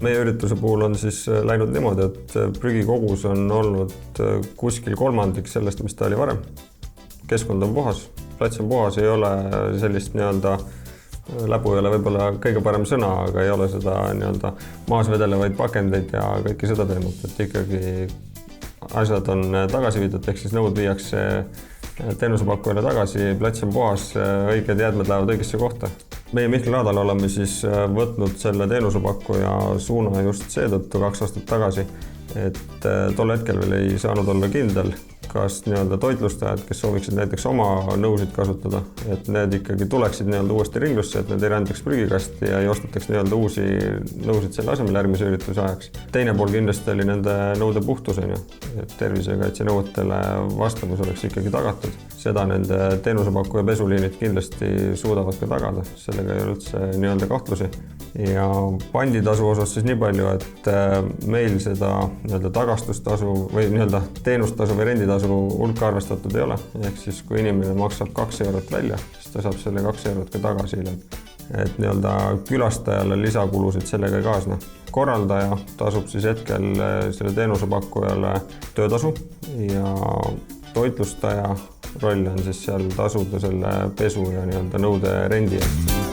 Meie ürituse puhul on siis läinud niimoodi, et prügikogus on olnud kuskil kolmandik sellest, mis ta oli varem. Keskkond on puhas, plats on puhas, ei ole sellist läbu ei ole võib-olla kõige parem sõna, aga ei ole seda maas vedelevaid pakendeid ja kõike seda teemat, et ikkagi asjad on tagasi viidud, ehk siis nõud viiakse teenusepakkujale tagasi, plats on puhas, õiged jäätmed lähevad õigesse kohta. Meie Mihkel Raadal oleme siis võtnud selle teenusepakkuja suuna just seetõttu 2 aastat tagasi, et tol hetkel veel ei saanud olla kindel, kas toitlustajad, kes sooviksid näiteks oma nõusid kasutada, et need ikkagi tuleksid uuesti ringlusse, et need ei rändaks prügikasti ja ei ostataks uusi nõusid selle asemel järgmise ürituse ajaks. Teine pool kindlasti oli nende nõude puhtus, et tervisekaitse nõuetele vastavus oleks ikkagi tagatud. Seda nende teenusepakkuja pesuliinid kindlasti suudavad ka tagada, sellega ei ole üldse kahtlusi. Ja panditasu osas siis nii palju, et meil seda tagastustasu või teenustasu või renditasu hulka arvestatud ei ole. Ehk siis, kui inimene maksab 2 eurot välja, siis ta saab selle 2 eurot ka tagasi. Et külastajale lisakulusid sellega ei kaasne. Korraldaja tasub siis hetkel selle teenusepakkujale töötasu ja toitlustaja roll on siis seal tasuda selle pesu ja nõude rendi eest.